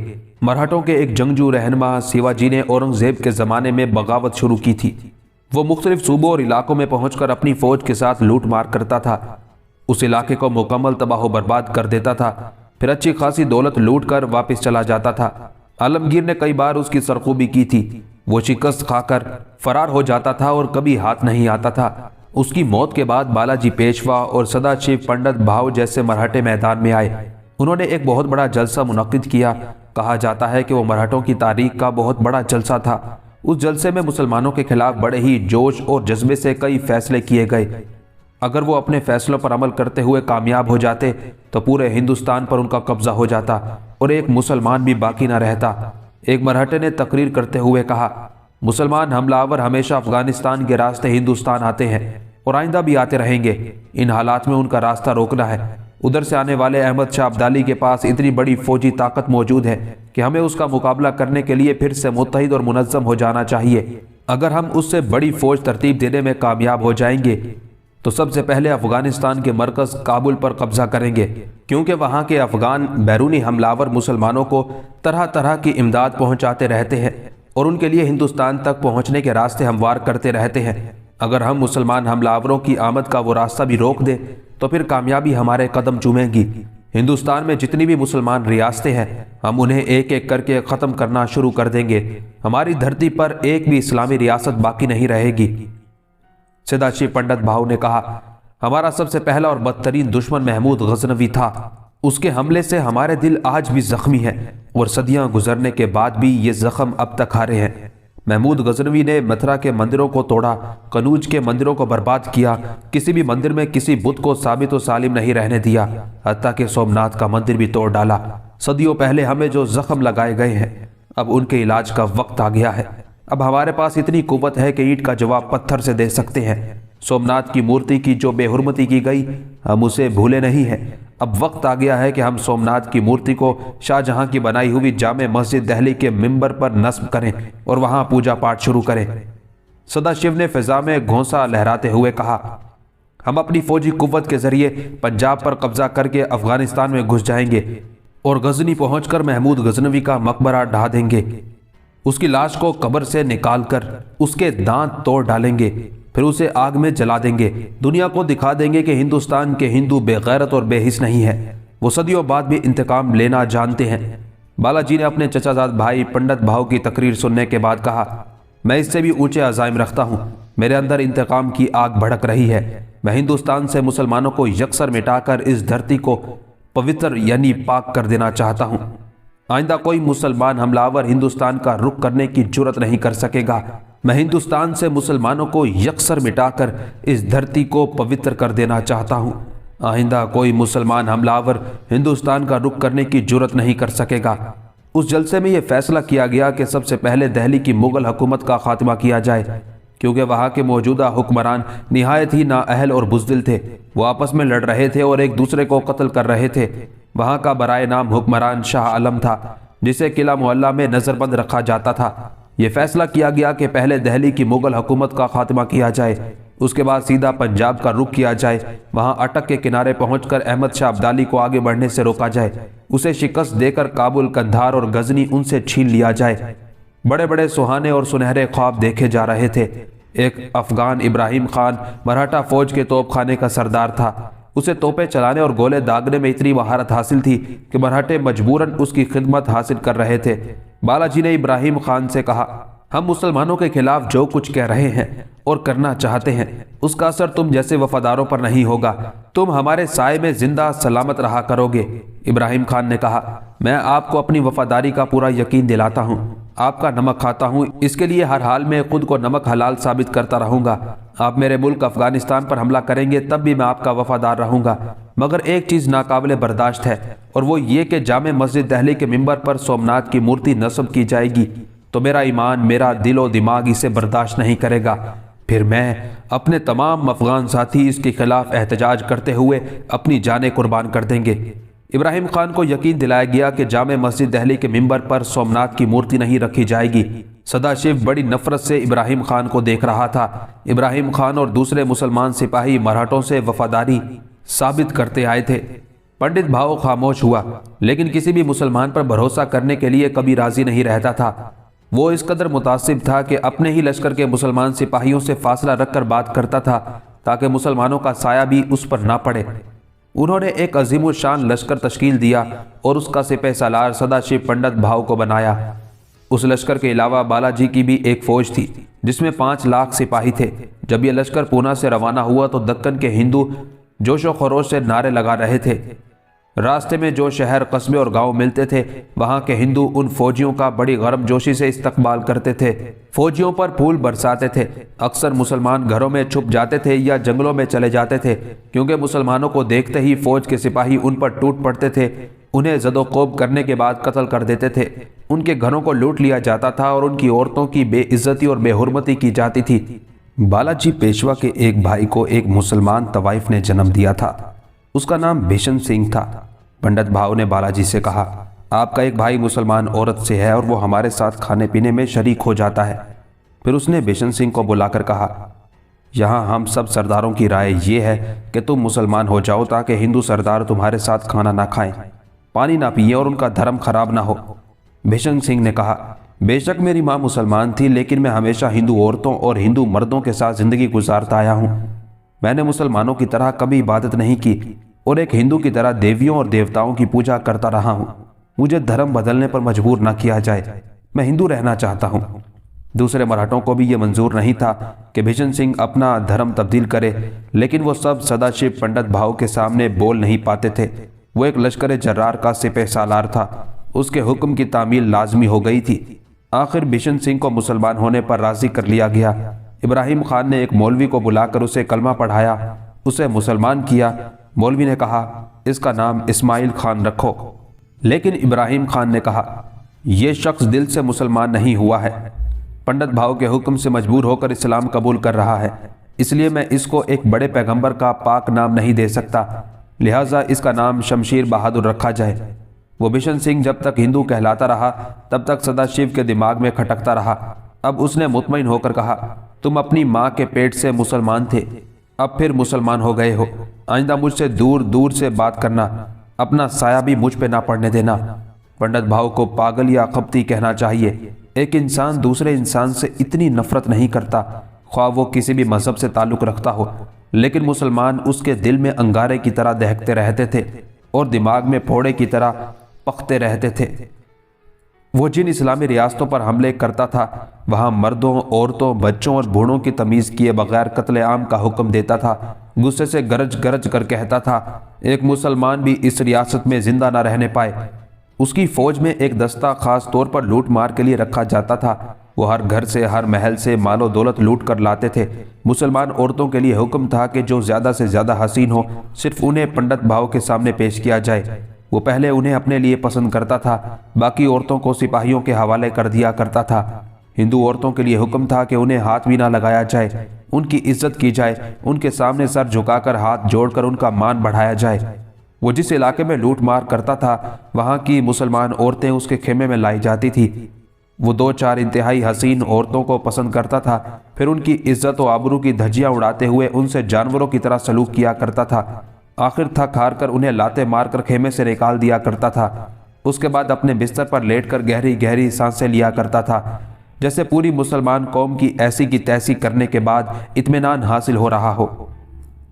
मराठों के एक जंगजू रहनुमा शिवाजी ने औरंगजेब के ज़माने में बगावत शुरू की थी। वो मुख्तलिफ सूबों और इलाकों में पहुंचकर अपनी फौज के साथ लूट मार करता था, उस इलाके को मुकम्मल तबाह बर्बाद कर देता था, फिर अच्छी खासी दौलत लूट कर वापस चला जाता था। आलमगीर ने कई बार उसकी सरखूबी की थी। वो शिकस्त खाकर फरार हो जाता था और कभी हाथ नहीं आता था। उसकी मौत के बाद बालाजी पेशवा और सदाशिव पंडित भाव जैसे मराठे मैदान में आए। उन्होंने एक बहुत बड़ा जलसा मुनक्किद किया। कहा जाता है कि वो मराठों की तारीख का बहुत बड़ा जलसा था। उस जलसे में मुसलमानों के खिलाफ बड़े ही जोश और जज्बे से कई फैसले किए गए। अगर वो अपने फैसलों पर अमल करते हुए कामयाब हो जाते तो पूरे हिंदुस्तान पर उनका कब्जा हो जाता और एक मुसलमान भी बाकी ना रहता। एक मराठे ने तकरीर करते हुए कहा, मुसलमान हमलावर हमेशा अफगानिस्तान के रास्ते हिंदुस्तान आते हैं और आइंदा भी आते रहेंगे। इन हालात में उनका रास्ता रोकना है। उधर से आने वाले अहमद शाह अब्दाली के पास इतनी बड़ी फौजी ताकत मौजूद है कि हमें उसका मुकाबला करने के लिए फिर से मुत्तहिद और मुनज़्ज़म हो जाना चाहिए। अगर हम उससे बड़ी फौज तरतीब देने में कामयाब हो जाएंगे तो सबसे पहले अफगानिस्तान के मरकज काबुल पर कब्जा करेंगे, क्योंकि वहाँ के अफगान बैरूनी हमलावर मुसलमानों को तरह तरह की इमदाद पहुँचाते रहते हैं और उनके लिए हिंदुस्तान तक पहुँचने के रास्ते हमवार करते रहते हैं। अगर हम मुसलमान हमलावरों की आमद का वो रास्ता भी रोक दें तो फिर कामयाबी हमारे कदम चूमेगी। हिंदुस्तान में जितनी भी मुसलमान रियासतें हैं हम उन्हें एक एक करके ख़त्म करना शुरू कर देंगे। हमारी धरती पर एक भी इस्लामी रियासत बाकी नहीं रहेगी। सदाशिव पंडित भाव ने कहा, हमारा सबसे पहला और बदतरीन दुश्मन महमूद गजनवी था। उसके हमले से हमारे दिल आज भी जख्मी हैं और सदियां गुजरने के बाद भी ये जख्म अब तक हारे हैं। महमूद गजनवी ने मथुरा के मंदिरों को तोड़ा, कनूज के मंदिरों को बर्बाद किया, किसी भी मंदिर में किसी बुत को साबित और सालिम नहीं रहने दिया, हत्ता कि सोमनाथ का मंदिर भी तोड़ डाला। सदियों पहले हमें जो जख्म लगाए गए हैं अब उनके इलाज का वक्त आ गया है। अब हमारे पास इतनी कुव्वत है कि ईंट का जवाब पत्थर से दे सकते हैं। सोमनाथ की मूर्ति की जो बेहुरमती की गई हम उसे भूले नहीं हैं। अब वक्त आ गया है कि हम सोमनाथ की मूर्ति को शाहजहां की बनाई हुई जामे मस्जिद दिल्ली के मिंबर पर नस्ब करें और वहां पूजा पाठ शुरू करें। सदाशिव ने फिजा में घोंसा लहराते हुए कहा, हम अपनी फौजी कुव्वत के जरिए पंजाब पर कब्जा करके अफगानिस्तान में घुस जाएंगे और गजनी पहुंचकर महमूद गजनवी का मकबरा ढा देंगे। उसकी लाश को कब्र से निकालकर उसके दांत तोड़ डालेंगे, फिर उसे आग में जला देंगे। दुनिया को दिखा देंगे कि हिंदुस्तान के हिंदू बेगैरत और बेहिस नहीं है, वो सदियों बाद भी इंतकाम लेना जानते हैं। बालाजी ने अपने चचाजाद भाई पंडित भाव की तकरीर सुनने के बाद कहा, मैं इससे भी ऊंचे अज़ाइम रखता हूँ। मेरे अंदर इंतकाम की आग भड़क रही है। मैं हिंदुस्तान से मुसलमानों को यकसर मिटाकर इस धरती को पवित्र यानी पाक कर देना चाहता हूँ। आइंदा कोई मुसलमान हमलावर हिंदुस्तान का रुख करने की जुर्रत नहीं कर सकेगा। मैं हिंदुस्तान से मुसलमानों को यकसर मिटाकर इस धरती को पवित्र कर देना चाहता हूँ। आइंदा कोई मुसलमान हमलावर हिंदुस्तान का रुख करने की जुर्रत नहीं कर सकेगा। उस जलसे में यह फैसला किया गया कि सबसे पहले दिल्ली की मुगल हुकूमत का खात्मा किया जाए, क्योंकि वहाँ के मौजूदा हुक्मरान निहायत ही नाअहल और बुज़दिल थे। वो आपस में लड़ रहे थे और एक दूसरे को कत्ल कर रहे थे। वहाँ का बराए नाम हुक्मरान शाह आलम था, जिसे किला मोहल्ला में नज़रबंद रखा जाता था। ये फैसला किया गया कि पहले दिल्ली की मुगल हुकूमत का खात्मा किया जाए, उसके बाद सीधा पंजाब का रुख किया जाए। वहाँ अटक के किनारे पहुंचकर अहमद शाह अब्दाली को आगे बढ़ने से रोका जाए, उसे शिकस्त देकर काबुल, कंधार और गजनी उनसे छीन लिया जाए। बड़े बड़े सुहाने और सुनहरे ख्वाब देखे जा रहे थे। एक अफगान इब्राहिम खान मराठा फौज के तोपखाने का सरदार था। उसे तोपे चलाने और गोले दागने में इतनी महारत हासिल थी कि मराठे मजबूरन उसकी खिदमत हासिल कर रहे थे। बालाजी ने इब्राहिम खान से कहा, हम मुसलमानों के खिलाफ जो कुछ कह रहे हैं और करना चाहते हैं उसका असर तुम जैसे वफादारों पर नहीं होगा। तुम हमारे साए में जिंदा सलामत रहा करोगे। इब्राहिम खान ने कहा, मैं आपको अपनी वफादारी का पूरा यकीन दिलाता हूँ। آپ کا نمک کھاتا ہوں، اس کے لیے ہر حال میں خود کو نمک حلال ثابت کرتا رہوں گا۔ آپ میرے ملک افغانستان پر حملہ کریں گے تب بھی میں آپ کا وفادار رہوں گا، مگر ایک چیز ناقابل برداشت ہے، اور وہ یہ کہ جامع مسجد دہلی کے ممبر پر سومناتھ کی مورتی نصب کی جائے گی تو میرا ایمان، میرا دل و دماغ اسے برداشت نہیں کرے گا۔ پھر میں اپنے تمام افغان ساتھی اس کے خلاف احتجاج کرتے ہوئے اپنی جانیں قربان کر دیں گے۔ ابراہیم خان کو یقین دلایا گیا کہ جامع مسجد دہلی کے ممبر پر سومناتھ کی مورتی نہیں رکھی جائے گی۔ سدا شیو بڑی نفرت سے ابراہیم خان کو دیکھ رہا تھا۔ ابراہیم خان اور دوسرے مسلمان سپاہی مراٹھوں سے وفاداری ثابت کرتے آئے تھے۔ پنڈت بھاؤ خاموش ہوا، لیکن کسی بھی مسلمان پر بھروسہ کرنے کے لیے کبھی راضی نہیں رہتا تھا۔ وہ اس قدر متعصب تھا کہ اپنے ہی لشکر کے مسلمان سپاہیوں سے فاصلہ رکھ کر بات کرتا تھا تاکہ مسلمانوں کا سایہ بھی اس پر نہ پڑے۔ انہوں نے ایک عظیم الشان لشکر تشکیل دیا اور اس کا سپہ سالار سدا شیو پنڈت بھاؤ کو بنایا۔ اس لشکر کے علاوہ بالاجی کی بھی ایک فوج تھی جس میں 5 لاکھ سپاہی تھے۔ جب یہ لشکر پونا سے روانہ ہوا تو دکن کے ہندو جوش و خروش سے نعرے لگا رہے تھے۔ راستے میں جو شہر، قصبے اور گاؤں ملتے تھے وہاں کے ہندو ان فوجیوں کا بڑی گرم جوشی سے استقبال کرتے تھے، فوجیوں پر پھول برساتے تھے۔ اکثر مسلمان گھروں میں چھپ جاتے تھے یا جنگلوں میں چلے جاتے تھے، کیونکہ مسلمانوں کو دیکھتے ہی فوج کے سپاہی ان پر ٹوٹ پڑتے تھے، انہیں زد و کوب کرنے کے بعد قتل کر دیتے تھے۔ ان کے گھروں کو لوٹ لیا جاتا تھا اور ان کی عورتوں کی بے عزتی اور بے حرمتی کی جاتی تھی۔ بالاجی پیشوا کے ایک بھائی کو ایک مسلمان طوائف نے جنم دیا تھا، اس کا نام بھیشن سنگھ تھا۔ پنڈت بھاؤ نے بالاجی سے کہا، آپ کا ایک بھائی مسلمان عورت سے ہے اور وہ ہمارے ساتھ کھانے پینے میں شریک ہو جاتا ہے۔ پھر اس نے بھیشن سنگھ کو بلا کر کہا، یہاں ہم سب سرداروں کی رائے یہ ہے کہ تم مسلمان ہو جاؤ تاکہ ہندو سردار تمہارے ساتھ کھانا نہ کھائیں، پانی نہ پئیں اور ان کا دھرم خراب نہ ہو۔ بھیشن سنگھ نے کہا، بے شک میری ماں مسلمان تھی، لیکن میں ہمیشہ ہندو عورتوں اور ہندو مردوں کے ساتھ زندگی گزارتا آیا ہوں۔ میں نے مسلمانوں کی طرح کبھی عبادت نہیں کی اور ایک ہندو کی طرح دیویوں اور دیوتاؤں کی پوجا کرتا رہا ہوں۔ مجھے دھرم بدلنے پر مجبور نہ کیا جائے، میں ہندو رہنا چاہتا ہوں۔ دوسرے مراٹھوں کو بھی یہ منظور نہیں تھا کہ بھیشن سنگھ اپنا دھرم تبدیل کرے، لیکن وہ سب سدا شیو پنڈت بھاؤ کے سامنے بول نہیں پاتے تھے۔ وہ ایک لشکر جرار کا سپہ سالار تھا، اس کے حکم کی تعمیل لازمی ہو گئی تھی۔ آخر بھیشن سنگھ کو مسلمان ہونے پر راضی کر لیا گیا۔ ابراہیم خان نے ایک مولوی کو بلا کر اسے کلمہ پڑھایا، اسے مسلمان کیا۔ مولوی نے کہا، اس کا نام اسماعیل خان رکھو، لیکن ابراہیم خان نے کہا، یہ شخص دل سے مسلمان نہیں ہوا ہے، پنڈت بھاؤ کے حکم سے مجبور ہو کر اسلام قبول کر رہا ہے، اس لیے میں اس کو ایک بڑے پیغمبر کا پاک نام نہیں دے سکتا، لہٰذا اس کا نام شمشیر بہادر رکھا جائے۔ وہ بھیشن سنگھ جب تک ہندو کہلاتا رہا تب تک سدا شیو کے دماغ میں کھٹکتا رہا۔ اب اس نے مطمئن ہو کر کہا، تم اپنی ماں کے پیٹ سے مسلمان تھے، اب پھر مسلمان ہو گئے ہو، آئندہ مجھ سے دور دور سے بات کرنا، اپنا سایہ بھی مجھ پہ نہ پڑنے دینا۔ پنڈت بھاؤ کو پاگل یا قبطی کہنا چاہیے۔ ایک انسان دوسرے انسان سے اتنی نفرت نہیں کرتا، خواہ وہ کسی بھی مذہب سے تعلق رکھتا ہو، لیکن مسلمان اس کے دل میں انگارے کی طرح دہکتے رہتے تھے اور دماغ میں پھوڑے کی طرح پکتے رہتے تھے۔ وہ جن اسلامی ریاستوں پر حملے کرتا تھا وہاں مردوں، عورتوں، بچوں اور بوڑھوں کی تمیز کیے بغیر قتل عام کا حکم دیتا تھا۔ غصے سے گرج گرج کر کہتا تھا، ایک مسلمان بھی اس ریاست میں زندہ نہ رہنے پائے۔ اس کی فوج میں ایک دستہ خاص طور پر لوٹ مار کے لیے رکھا جاتا تھا، وہ ہر گھر سے، ہر محل سے مال و دولت لوٹ کر لاتے تھے۔ مسلمان عورتوں کے لیے حکم تھا کہ جو زیادہ سے زیادہ حسین ہو صرف انہیں پنڈت بھاؤ کے سامنے پیش کیا جائے۔ وہ پہلے انہیں اپنے لیے پسند کرتا تھا، باقی عورتوں کو سپاہیوں کے حوالے کر دیا کرتا تھا۔ ہندو عورتوں کے لیے حکم تھا کہ انہیں ہاتھ بھی نہ لگایا جائے، ان کی عزت کی جائے، ان کے سامنے سر جھکا کر ہاتھ جوڑ کر ان کا مان بڑھایا جائے۔ وہ جس علاقے میں لوٹ مار کرتا تھا وہاں کی مسلمان عورتیں اس کے خیمے میں لائی جاتی تھی۔ وہ 2-4 انتہائی حسین عورتوں کو پسند کرتا تھا، پھر ان کی عزت و آبرو کی دھجیاں اڑاتے ہوئے ان سے جانوروں کی طرح سلوک کیا کرتا تھا۔ آخر تھک ہار کر انہیں لاتے مار کر خیمے سے نکال دیا کرتا تھا۔ اس کے بعد اپنے بستر پر لیٹ کر گہری گہری سانسیں لیا کرتا تھا، جیسے پوری مسلمان قوم کی ایسی کی تیسی کرنے کے بعد اطمینان حاصل ہو رہا ہو۔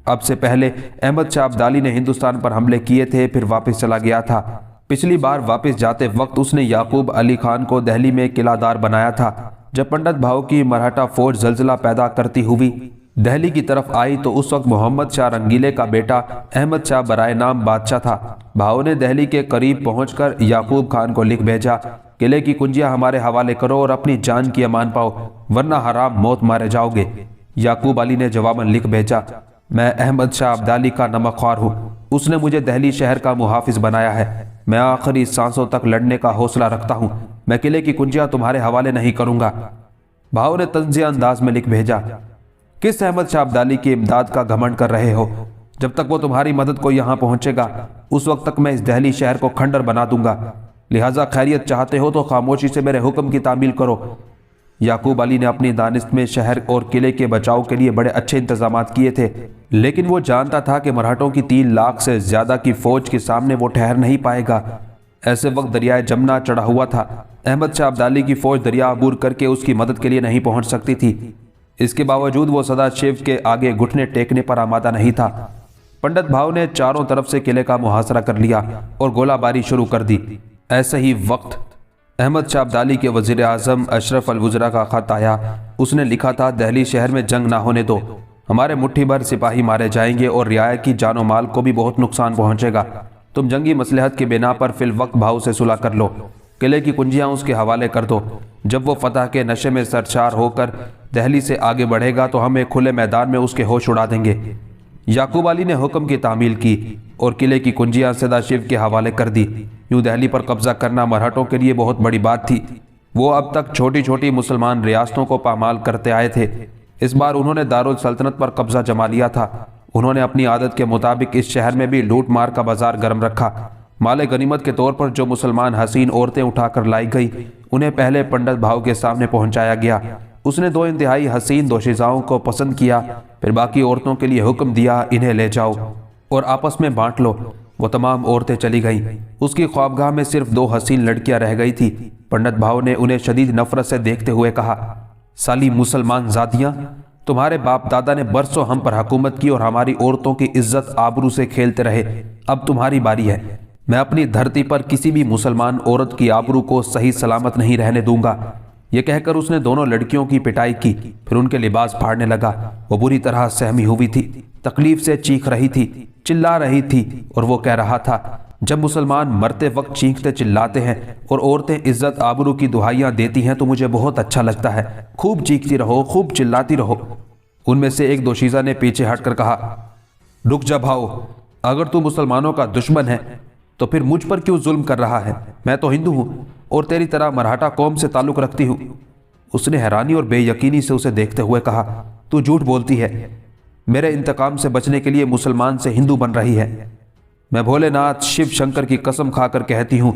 اب سے پہلے احمد شاہ ابدالی نے ہندوستان پر حملے کیے تھے، پھر واپس چلا گیا تھا۔ پچھلی بار واپس جاتے وقت اس نے یعقوب علی خان کو دہلی میں قلعہ دار بنایا تھا۔ جب پنڈت بھاؤ کی مراٹھا فوج زلزلہ پیدا کرتی ہوئی دہلی کی طرف آئی تو اس وقت محمد شاہ رنگیلے کا بیٹا احمد شاہ برائے نام بادشاہ تھا۔ بھاؤ نے دہلی کے قریب پہنچ کر یعقوب خان کو لکھ بھیجا किले की कुंजियां हमारे हवाले करो और अपनी जान की अमान पाओ, वरना हराम मौत मारे जाओगे। याकूब अली ने जवाबन लिख भेजा, मैं अहमद शाह अब्दाली का नमकख्वार हूँ। उसने मुझे दहली शहर का मुहाफिज बनाया है। मैं आखिरी सांसों तक लड़ने का हौसला रखता हूँ। मैं किले की कुंजियां तुम्हारे हवाले नहीं करूँगा। भाव ने तंजिया अंदाज में लिख भेजा, किस अहमद शाह अब्दाली की इमदाद का घमंड कर रहे हो? जब तक वो तुम्हारी मदद को यहाँ पहुँचेगा उस वक्त तक मैं इस दहली शहर को खंडर बना दूंगा। लिहाजा खैरियत चाहते हो तो खामोशी से मेरे हुक्म की तामील करो। याकूब अली ने अपनी दानिश में शहर और किले के बचाव के लिए बड़े अच्छे इंतजाम किए थे, लेकिन वो जानता था कि मराठों की 3 लाख से ज्यादा की फौज के सामने वो ठहर नहीं पाएगा। ऐसे वक्त दरियाए जमुना चढ़ा हुआ था। अहमद शाह अब्दाली की फौज दरिया अबूर करके उसकी मदद के लिए नहीं पहुंच सकती थी। इसके बावजूद वो सदाशिव के आगे घुटने टेकने पर आमादा नहीं था। पंडित भाव ने चारों तरफ से किले का मुहासरा कर लिया और गोलाबारी शुरू कर दी। ऐसे ही वक्त अहमद शाह अब्दाली के वजीर आजम अशरफ अल वज़रा का खत आया। उसने लिखा था, दहली शहर में जंग ना होने दो, हमारे मुट्ठी भर सिपाही मारे जाएंगे और रियाया की जानो माल को भी बहुत नुकसान पहुंचेगा। तुम जंगी मसलहत की बिना पर फिल वक्त भाव से सुलह कर लो। किले की कुंजियां उसके हवाले कर दो। जब वो फतह के नशे में सरशार होकर दहली से आगे बढ़ेगा तो हम एक खुले मैदान में उसके होश उड़ा देंगे। याकूब अली ने हुक्म की तामील की और किले की कुंजियां सदाशिव के हवाले कर दी। यूं दहली पर कब्जा करना मराठों के लिए बहुत बड़ी बात थी। वो अब तक छोटी छोटी मुसलमान रियासतों को पामाल करते आए थे। इस बार उन्होंने दारुल सल्तनत पर कब्जा जमा लिया था। उन्होंने अपनी आदत के मुताबिक इस शहर में भी लूट मार का बाजार गर्म रखा। माले गनीमत के तौर पर जो मुसलमान हसीन औरतें उठाकर लाई गई उन्हें पहले पंडित भाव के सामने पहुंचाया गया। उसने 2 इंतहाई हसीन दोशीज़ाओं को पसंद किया, फिर बाकी औरतों के लिए हुक्म दिया, इन्हें ले जाओ और आपस में बांट लो। वो तमाम औरतें चली गईं। उसकी ख्वाबगाह में सिर्फ 2 हसीन लड़कियां रह गई थी। पंडित भाव ने उन्हें शदीद नफरत से देखते हुए कहा, साली मुसलमान जादियां, तुम्हारे बाप दादा ने बरसों हम पर हुकूमत की और हमारी औरतों की इज्जत आबरू से खेलते रहे। अब तुम्हारी बारी है। मैं अपनी धरती पर किसी भी मुसलमान औरत की आबरू को सही सलामत नहीं रहने दूंगा। यह कहकर उसने दोनों लड़कियों की पिटाई की, फिर उनके लिबास फाड़ने लगा। वो बुरी तरह सहमी हुई थी, तकलीफ से चीख रही थी, चिल्ला रही थी और वो कह रहा था, जब मुसलमान मरते वक्त चीखते चिल्लाते हैं और औरतें इज्जत आबरू की दुहाइयां देती हैं तो मुझे बहुत अच्छा लगता है। खूब चीखती रहो, खूब चिल्लाती रहो। उनमें से एक दोशीज़ा ने पीछे हटकर कहा, रुक जा भाव, अगर तू मुसलमानों का दुश्मन है तो फिर मुझ पर क्यों जुल्म कर रहा है? मैं तो हिंदू हूं और तेरी तरह मराठा कौम से ताल्लुक रखती हूं। उसने हैरानी और बेयकीनी से उसे देखते हुए कहा, तू झूठ बोलती है। मेरे इंतकाम से बचने के लिए मुसलमान से हिंदू बन रही है। मैं भोलेनाथ शिव शंकर की कसम खाकर कहती हूं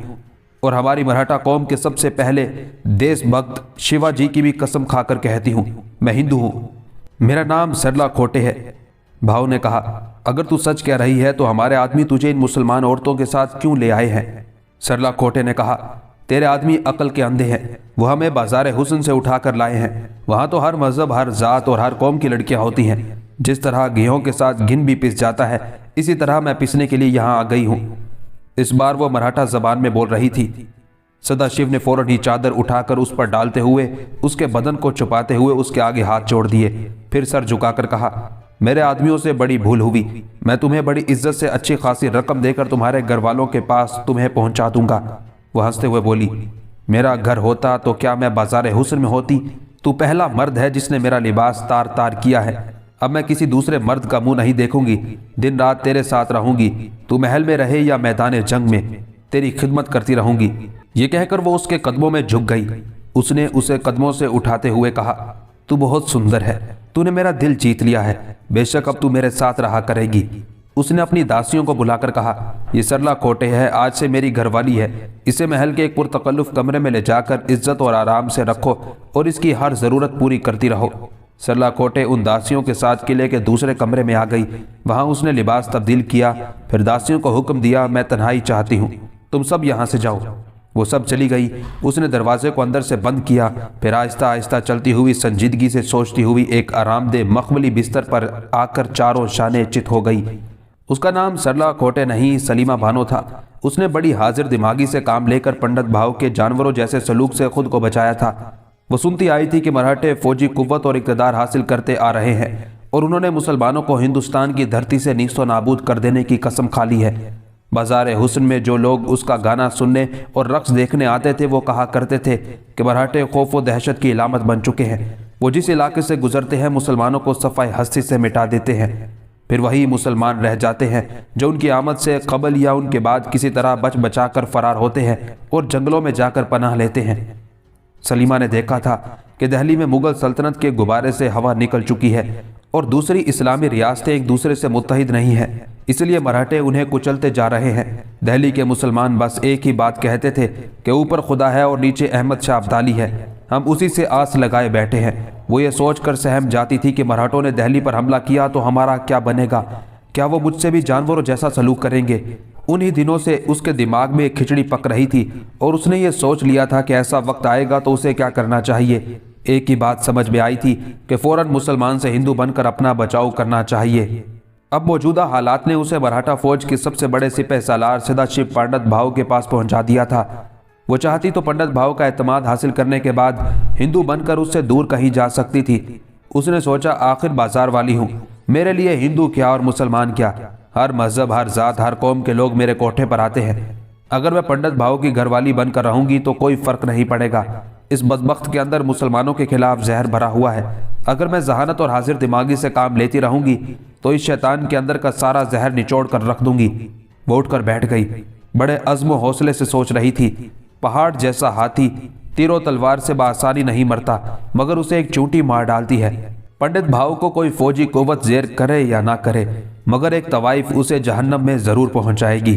और हमारी मराठा कौम के सबसे पहले देशभक्त शिवाजी की भी कसम खाकर कहती हूं, मैं हिंदू हूं। मेरा नाम सरला खोटे है। भाव ने कहा, अगर तू सच कह रही है तो हमारे आदमी तुझे इन मुसलमान औरतों के साथ क्यों ले आए हैं? सरला खोटे ने कहा, तेरे आदमी अकल के अंधे हैं। वो हमें बाजार हुस्न से उठाकर लाए हैं। वहां तो हर मजहब, हर जात और हर कौम की लड़कियां होती हैं। जिस तरह गेहूं के साथ घिन भी पिस जाता है, इसी तरह मैं पिसने के लिए यहाँ आ गई हूँ। इस बार वो मराठा जबान में बोल रही थी। सदाशिव ने फौरन ही चादर उठाकर उस पर डालते हुए उसके बदन को छुपाते हुए उसके आगे हाथ जोड़ दिए, फिर सर झुकाकर कहा, मेरे आदमियों से बड़ी भूल हुई। मैं तुम्हें बड़ी इज्जत से अच्छी खासी रकम देकर तुम्हारे घर वालों के पास तुम्हें पहुंचा दूंगा। वह हंसते हुए बोली, मेरा घर होता तो क्या मैं बाजार हुस्न में होती? तू पहला मर्द है जिसने मेरा लिबास तार तार किया है। अब मैं किसी दूसरे मर्द का मुंह नहीं देखूंगी। दिन रात तेरे साथ रहूंगी। तू महल में रहे या मैदान जंग में, तेरी खिदमत करती रहूंगी। ये कहकर वो उसके कदमों में झुक गई। उसने उसे कदमों से उठाते हुए कहा, तू बहुत सुंदर है। तूने मेरा दिल जीत लिया है। बेशक अब तू मेरे साथ रहा करेगी। उसने अपनी दासियों को बुलाकर कहा, ये सरला खोटे है, आज से मेरी घरवाली है। इसे महल के एक पुरतकल्लुफ कमरे में ले जाकर इज्जत और आराम से रखो और इसकी हर जरूरत पूरी करती रहो। सरला खोटे उन दासियों के साथ किले के दूसरे कमरे में आ गई। वहां उसने लिबास तब्दील किया, फिर दासियों को हुक्म दिया, मैं तन्हाई चाहती हूँ, तुम सब यहाँ से जाओ। वो सब चली गई। उसने दरवाजे को अंदर से बंद किया, फिर आहिस्ता आहिस्ता चलती हुई, संजीदगी से सोचती हुई एक आरामदेह मखमली बिस्तर पर आकर चारों शाने चित हो गई। उसका नाम सरला खोटे नहीं, सलीमा बानो था। उसने बड़ी हाजिर दिमागी से काम लेकर पंडित भाव के जानवरों जैसे सलूक से खुद को बचाया था। वो सुनती आई थी कि मराठे फौजी कुव्वत और इक़्तिदार हासिल करते आ रहे हैं और उन्होंने मुसलमानों को हिंदुस्तान की धरती से नीस्तो नाबूद कर देने की कसम खा ली है। बाजार हुस्न में जो लोग उसका गाना सुनने और रक्स देखने आते थे वो कहा करते थे कि मराठे खौफ व दहशत की इलामत बन चुके हैं। वो जिस इलाके से गुजरते हैं मुसलमानों को सफ़ाई हस्ती से मिटा देते हैं। फिर वही मुसलमान रह जाते हैं जो उनकी आमद से कबल या उनके बाद किसी तरह बच बचा कर फरार होते हैं और जंगलों में जाकर पनाह लेते हैं। सलीमा ने देखा था कि दिल्ली में मुगल सल्तनत के गुब्बारे से हवा निकल चुकी है और दूसरी इस्लामी रियासतें एक दूसरे से मुत्तहिद नहीं हैं, इसलिए मराठे उन्हें कुचलते जा रहे हैं। दिल्ली के मुसलमान बस एक ही बात कहते थे कि ऊपर खुदा है और नीचे अहमद शाह अब्दाली है, हम उसी से आस लगाए बैठे हैं। वो ये सोच कर सहम जाती थी कि मराठों ने दिल्ली पर हमला किया तो हमारा क्या बनेगा, क्या वो मुझसे भी जानवरों जैसा सलूक करेंगे। उन्हीं दिनों से उसके दिमाग में एक खिचड़ी पक रही थी और उसने ये सोच लिया था कि ऐसा वक्त आएगा तो उसे क्या करना चाहिए। एक ही बात समझ में आई थी कि फौरन मुसलमान से हिंदू बनकर अपना बचाव करना चाहिए। अब मौजूदा हालात ने उसे मराठा फौज के सबसे बड़े सिपह सालार सदाशिव पंडित भाऊ के पास पहुंचा दिया था। वो चाहती तो पंडित भाऊ का एतमाद हासिल करने के बाद हिंदू बनकर उससे दूर कहीं जा सकती थी। उसने सोचा, आखिर बाजार वाली हूँ, मेरे लिए हिंदू क्या और मुसलमान क्या, हर मजहब, हर जात, हर कौम के लोग मेरे कोठे पर आते हैं। अगर मैं पंडित भाऊ की घरवाली बनकर रहूंगी तो कोई फर्क नहीं पड़ेगा। इस बदबख्त के अंदर मुसलमानों के खिलाफ जहर भरा हुआ है। अगर मैं जहानत और हाजिर दिमागी से काम लेती रहूंगी तो इस शैतान के अंदर का सारा जहर निचोड़ कर रख दूंगी। वो उठ कर बैठ गई। बड़े अज़्म व हौसले से सोच रही थी। पहाड़ जैसा हाथी तीरों तलवार से बासानी नहीं मरता, मगर उसे एक चूंटी मार डालती है। पंडित भाऊ को कोई फौजी कुव्वत ज़ेर करे या ना करे, मगर एक तवाइफ उसे जहन्नम में ज़रूर पहुंचाएगी।